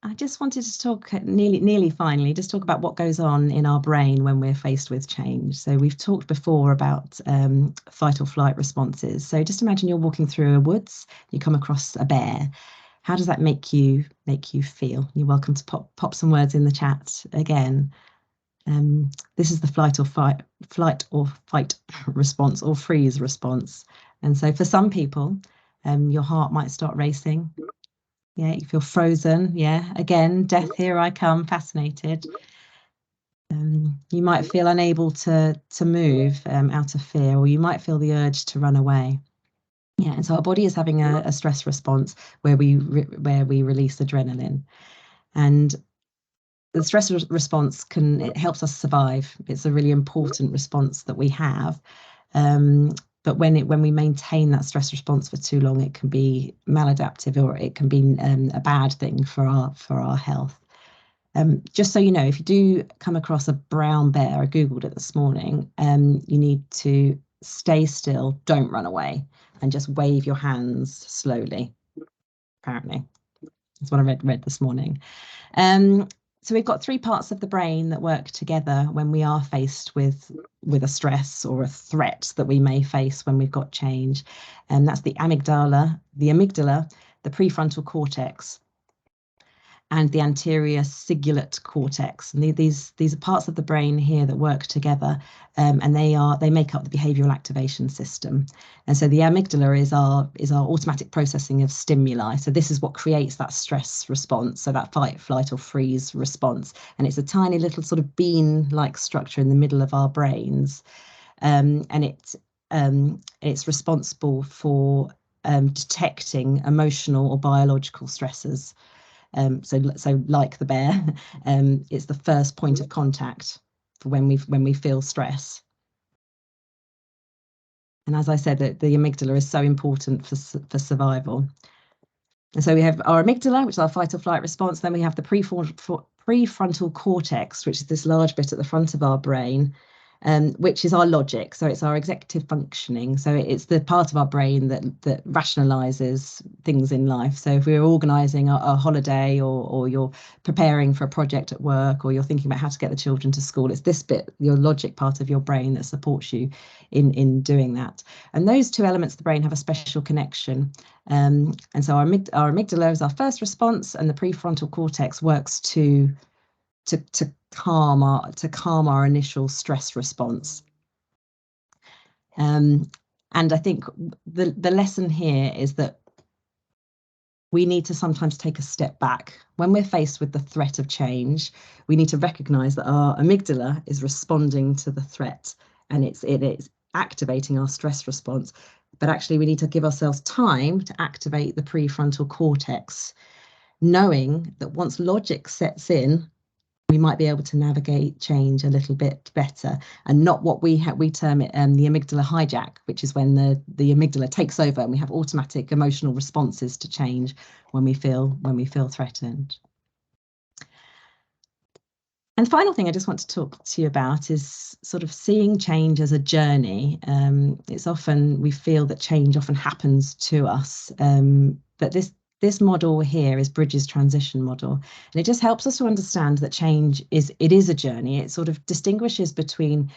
I just wanted to talk nearly finally, just talk about what goes on in our brain when we're faced with change. So we've talked before about fight or flight responses. So just imagine you're walking through a woods, you come across a bear. How does that make you feel? You're welcome to pop some words in the chat again. This is the flight or fight response, or freeze response. And so for some people, your heart might start racing. Yeah, you feel frozen. Yeah, again, death, here I come, fascinated. You might feel unable to move out of fear, or you might feel the urge to run away. Yeah, and so our body is having a stress response where we release adrenaline, and the stress response it helps us survive. It's a really important response that we have. But when we maintain that stress response for too long, it can be maladaptive, or it can be a bad thing for our health. Just so you know, if you do come across a brown bear, I googled it this morning, you need to stay still, don't run away, and just wave your hands slowly. Apparently, that's what I read this morning. So we've got three parts of the brain that work together when we are faced with a stress or a threat that we may face when we've got change. And that's the amygdala, the prefrontal cortex, and the anterior cingulate cortex. And these are parts of the brain here that work together, and they make up the behavioral activation system. And so the amygdala is our automatic processing of stimuli. So this is what creates that stress response, so that fight, flight, or freeze response. And it's a tiny little sort of bean-like structure in the middle of our brains, and it's responsible for detecting emotional or biological stresses. So like the bear, it's the first point of contact for when we feel stress. And as I said, the amygdala is so important for survival. And so we have our amygdala, which is our fight or flight response. Then we have the prefrontal cortex, which is this large bit at the front of our brain, which is our logic. So it's our executive functioning. So it's the part of our brain that rationalizes things in life. So if we're organizing a holiday, or you're preparing for a project at work, or you're thinking about how to get the children to school, it's this bit, your logic part of your brain, that supports you in doing that. And those two elements of the brain have a special connection. And so our amygdala is our first response, and the prefrontal cortex works to calm our initial stress response. And I think the lesson here is that we need to sometimes take a step back. When we're faced with the threat of change, we need to recognize that our amygdala is responding to the threat, and it is activating our stress response. But actually, we need to give ourselves time to activate the prefrontal cortex, knowing that once logic sets in, we might be able to navigate change a little bit better, and not what we term it the amygdala hijack, which is when the amygdala takes over and we have automatic emotional responses to change when we feel threatened. And the final thing I just want to talk to you about is sort of seeing change as a journey. It's often, we feel that change often happens to us, but this model here is Bridges' transition model, and it just helps us to understand that change is a journey. It sort of distinguishes between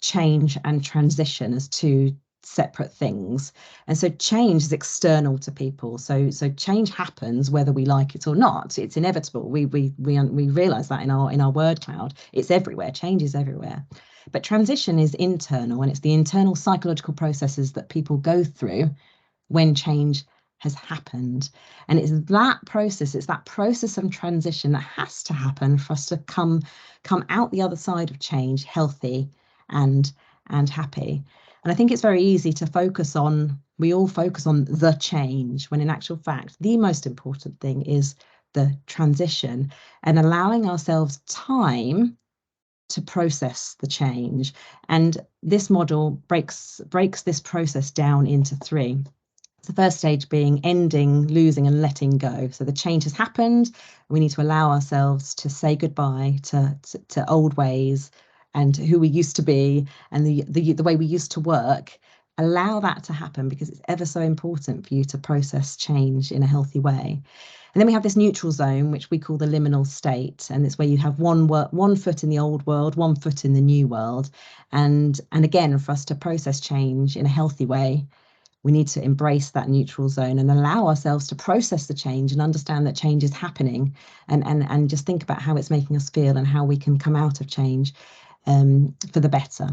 change and transition as two separate things. And so change is external to people. So change happens whether we like it or not. It's inevitable. We realize that in our word cloud. It's everywhere. Change is everywhere. But transition is internal, and it's the internal psychological processes that people go through when change has happened. And it's that process of transition that has to happen for us to come out the other side of change healthy and happy. And I think it's very easy to we all focus on the change, when in actual fact, the most important thing is the transition, and allowing ourselves time to process the change. And this model breaks this process down into three. The first stage being ending, losing, and letting go. So the change has happened. We need to allow ourselves to say goodbye to old ways and who we used to be, and the way we used to work, Allow that to happen, because it's ever so important for you to process change in a healthy way. And then we have this neutral zone, which we call the liminal state, and it's where you have one foot in the old world, 1 foot in the new world. And again, for us to process change in a healthy way, we need to embrace that neutral zone and allow ourselves to process the change and understand that change is happening, and just think about how it's making us feel and how we can come out of change for the better.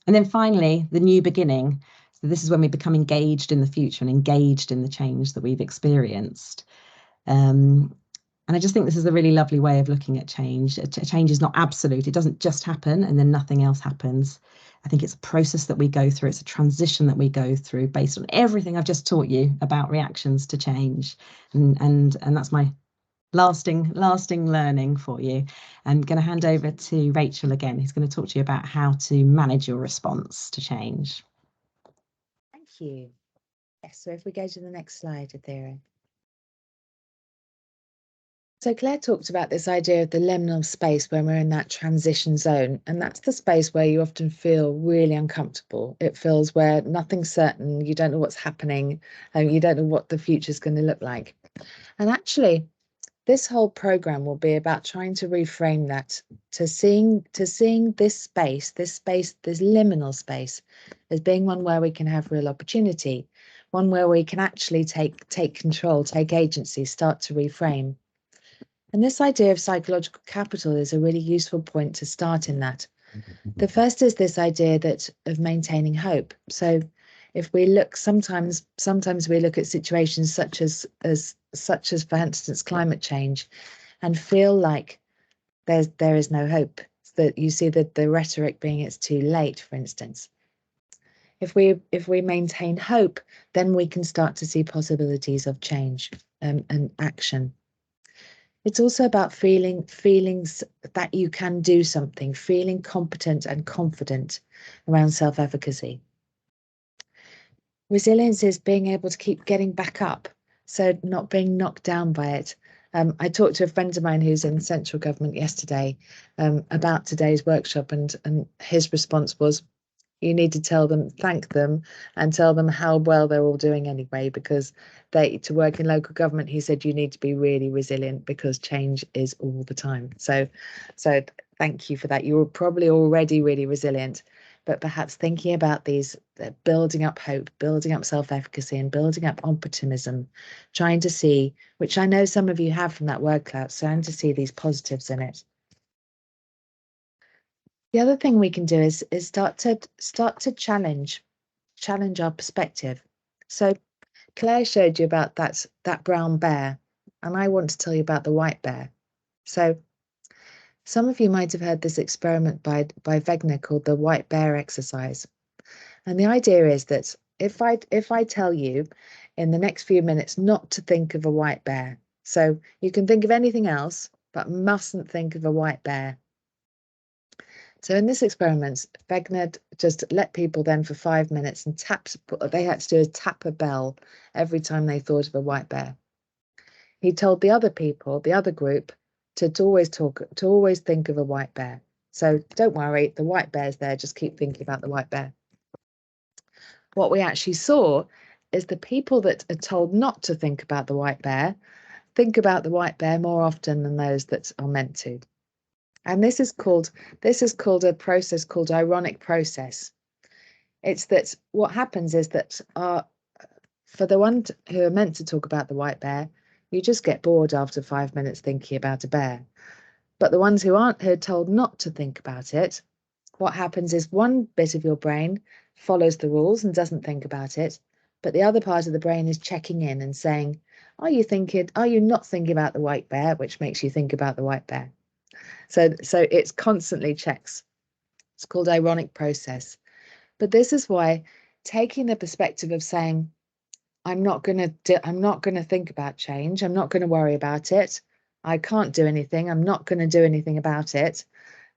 And then finally, the new beginning. So this is when we become engaged in the future and engaged in the change that we've experienced. And I just think this is a really lovely way of looking at change. Change is not absolute. It doesn't just happen and then nothing else happens. I think it's a process that we go through. It's a transition that we go through based on everything I've just taught you about reactions to change. And that's my lasting learning for you. I'm going to hand over to Rachel again, who's going to talk to you about how to manage your response to change. Thank you. Yes, so if we go to the next slide, Athera. So Claire talked about this idea of the liminal space when we're in that transition zone, and that's the space where you often feel really uncomfortable. It feels where nothing's certain, you don't know what's happening, and you don't know what the future's going to look like. And actually, this whole program will be about trying to reframe that to seeing this space, this liminal space, as being one where we can have real opportunity, one where we can actually take control, take agency, start to reframe. And this idea of psychological capital is a really useful point to start in that. The first is this idea of maintaining hope. So if we look, sometimes we look at situations such as for instance climate change, and feel like there is no hope. That you see that the rhetoric being it's too late, for instance. If we maintain hope, then we can start to see possibilities of change and action. It's also about feelings that you can do something, feeling competent and confident around self-efficacy. Resilience is being able to keep getting back up, so not being knocked down by it. I talked to a friend of mine who's in central government yesterday about today's workshop, and his response was, you need to thank them and tell them how well they're all doing anyway, because to work in local government, he said, you need to be really resilient because change is all the time. So thank you for that. You're probably already really resilient, but perhaps thinking about these, building up hope, building up self-efficacy and building up optimism, trying to see, which I know some of you have from that word cloud, trying to see these positives in it. The other thing we can do is start to challenge our perspective. So Claire showed you about that brown bear, and I want to tell you about the white bear. So some of you might have heard this experiment by Wegener called the white bear exercise. And the idea is that if I tell you in the next few minutes not to think of a white bear, so you can think of anything else, but mustn't think of a white bear. So in this experiment, Wegener just let people then for 5 minutes and they had to do is tap a bell every time they thought of a white bear. He told the other people, the other group, to always think of a white bear. So don't worry, the white bear's there, just keep thinking about the white bear. What we actually saw is the people that are told not to think about the white bear think about the white bear more often than those that are meant to. And this is called a process called ironic process. It's that what happens is that for the ones who are meant to talk about the white bear, you just get bored after 5 minutes thinking about a bear. But the ones who are told not to think about it, what happens is one bit of your brain follows the rules and doesn't think about it, but the other part of the brain is checking in and saying, are you not thinking about the white bear, which makes you think about the white bear. So it's constantly checks. It's called ironic process. But this is why taking the perspective of saying, I'm not going to think about change. I'm not going to worry about it. I can't do anything. I'm not going to do anything about it.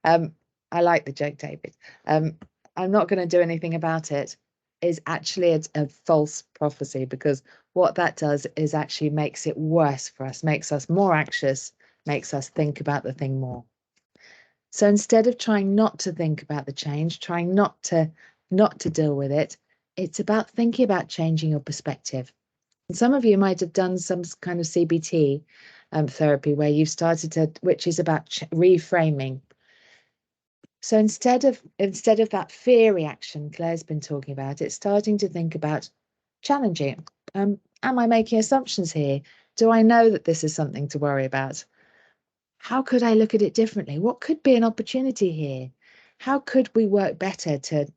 I like the joke, David. I'm not going to do anything about it is actually a false prophecy, because what that does is actually makes it worse for us, makes us more anxious, makes us think about the thing more. So instead of trying not to think about the change, trying not to deal with it, it's about thinking about changing your perspective. And some of you might have done some kind of CBT therapy where you've started to, which is about reframing. So instead of that fear reaction Claire's been talking about, it's starting to think about challenging. Am I making assumptions here? Do I know that this is something to worry about? How could I look at it differently? What could be an opportunity here? How could we work better to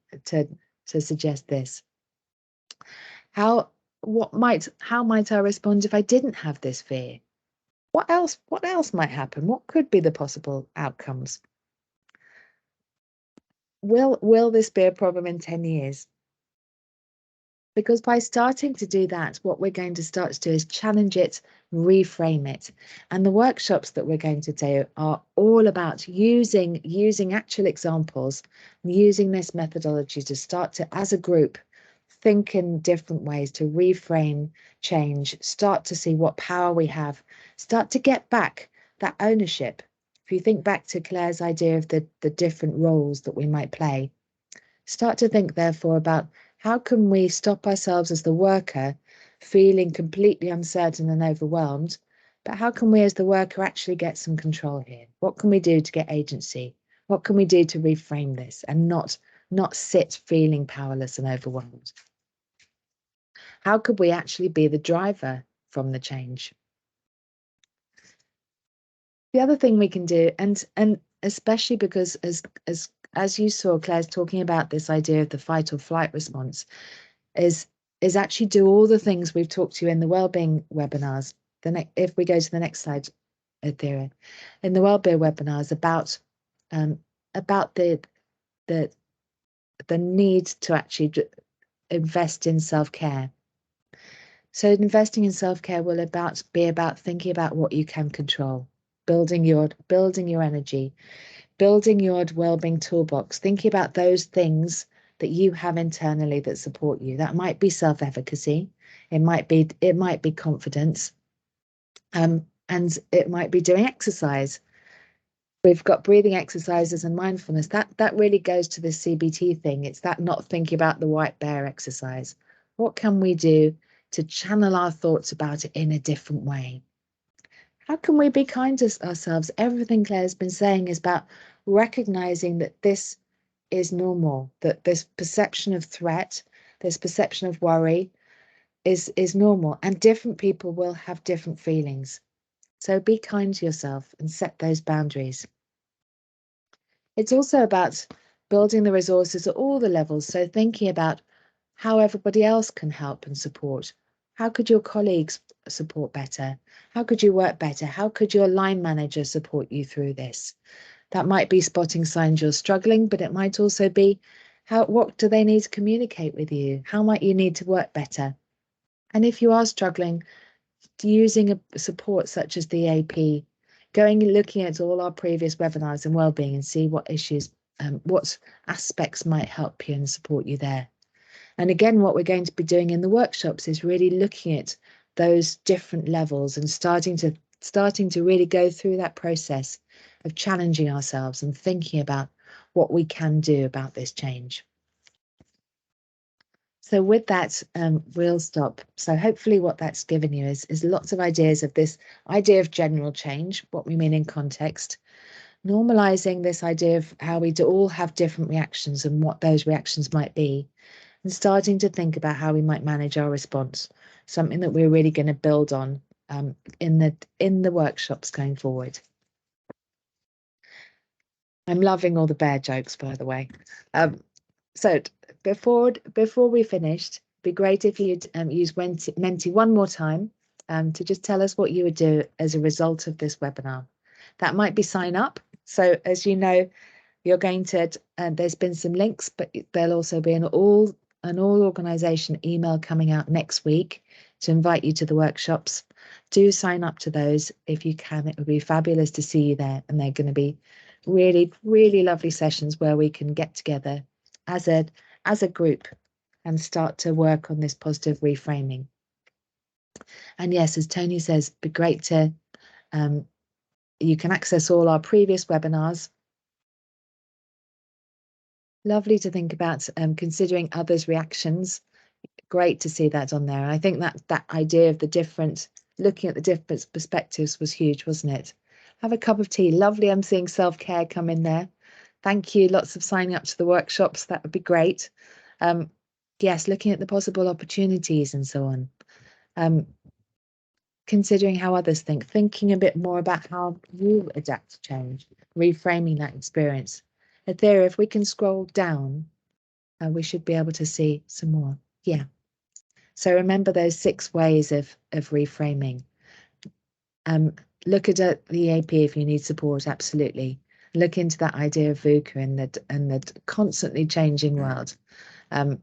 suggest this? How might I respond if I didn't have this fear? What else might happen? What could be the possible outcomes? Will this be a problem in 10 years? Because by starting to do that, what we're going to start to do is challenge it, reframe it. And the workshops that we're going to do are all about using actual examples, using this methodology to start to, as a group, think in different ways to reframe, change, start to see what power we have, start to get back that ownership. If you think back to Claire's idea of the different roles that we might play, start to think therefore about how can we stop ourselves as the worker feeling completely uncertain and overwhelmed, but how can we as the worker actually get some control here? What can we do to get agency? What can we do to reframe this and not sit feeling powerless and overwhelmed? How could we actually be the driver from the change? The other thing we can do, and especially because as you saw Claire's talking about this idea of the fight or flight response, is actually do all the things we've talked to you in the wellbeing webinars. If we go to the next slide, Athera, in the wellbeing webinars about the need to actually invest in self-care. So investing in self-care will be about thinking about what you can control, building your energy, building your wellbeing toolbox, thinking about those things that you have internally that support you. That might be self-efficacy, it might be confidence, and it might be doing exercise. We've got breathing exercises and mindfulness. That really goes to the CBT thing. It's that not thinking about the white bear exercise. What can we do to channel our thoughts about it in a different way? How can we be kind to ourselves? Everything Claire's been saying is about recognizing that this is normal, that this perception of threat, this perception of worry is normal, and different people will have different feelings. So be kind to yourself and set those boundaries. It's also about building the resources at all the levels. So thinking about how everybody else can help and support. How could your colleagues support better? How could you work better? How could your line manager support you through this? That might be spotting signs you're struggling, but it might also be what do they need to communicate with you? How might you need to work better? And if you are struggling, using a support such as the AP, looking at all our previous webinars and wellbeing and see what issues, what aspects might help you and support you there. And again, what we're going to be doing in the workshops is really looking at those different levels and starting to really go through that process of challenging ourselves and thinking about what we can do about this change. So with that, we'll stop. So hopefully what that's given you is lots of ideas of this idea of general change, what we mean in context, normalizing this idea of how we all have different reactions and what those reactions might be, and starting to think about how we might manage our response, something that we're really going to build on in the workshops going forward. I'm loving all the bear jokes, by the way. So before we finished, it'd be great if you'd use Menti one more time to just tell us what you would do as a result of this webinar. That might be sign up. So as you know, you're going to, there's been some links, but there'll also be an all organisation email coming out next week to invite you to the workshops. Do sign up to those if you can. It would be fabulous to see you there, and they're going to be really, really lovely sessions where we can get together as a group and start to work on this positive reframing. And yes, as Tony says, it'd be great to, you can access all our previous webinars. Lovely to think about considering others' reactions. Great to see that on there. I think that idea of looking at the different perspectives was huge, wasn't it? Have a cup of tea. Lovely. I'm seeing self-care come in there. Thank you. Lots of signing up to the workshops. That would be great. Yes, looking at the possible opportunities and so on. Considering how others think, thinking a bit more about how you adapt to change, reframing that experience. Athera, if we can scroll down, we should be able to see some more. Yeah. So remember those 6 ways of reframing. Look at the EAP if you need support, absolutely. Look into that idea of VUCA and the constantly changing world. And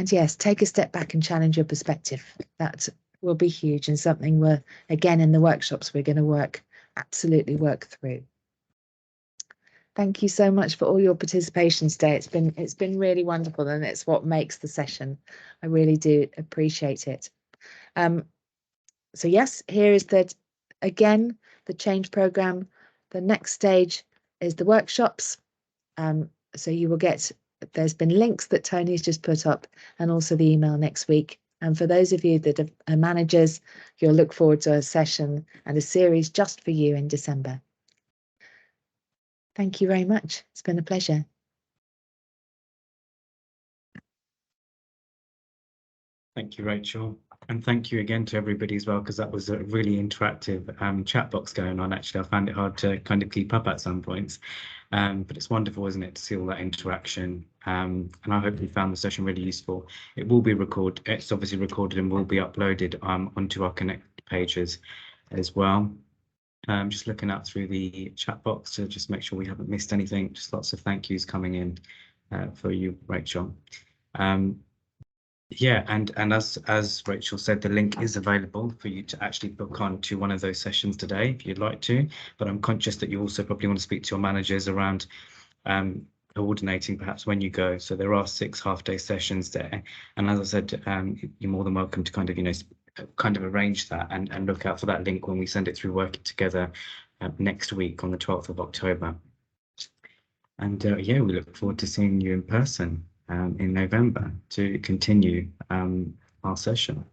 yes, take a step back and challenge your perspective. That will be huge and something we're, again, in the workshops, we're going to absolutely work through. Thank you so much for all your participation today. It's been really wonderful, and it's what makes the session. I really do appreciate it. So yes, here is again, the change program. The next stage is the workshops. So you will get, there's been links that Tony's just put up, and also the email next week. And for those of you that are managers, you'll look forward to a session and a series just for you in December. Thank you very much. It's been a pleasure. Thank you, Rachel. And thank you again to everybody as well, because that was a really interactive chat box going on. Actually, I found it hard to kind of keep up at some points. But it's wonderful, isn't it, to see all that interaction. And I hope you found the session really useful. It will be recorded. It's obviously recorded and will be uploaded onto our Connect pages as well. Just looking out through the chat box to just make sure we haven't missed anything. Just lots of thank yous coming in for you, Rachel. Yeah, and as Rachel said, the link is available for you to actually book on to one of those sessions today if you'd like to. But I'm conscious that you also probably want to speak to your managers around coordinating perhaps when you go. So there are 6 half-day sessions there, and as I said, you're more than welcome to kind of arrange that and look out for that link when we send it through Working Together next week on the 12th of October. And yeah, we look forward to seeing you in person in November to continue our session.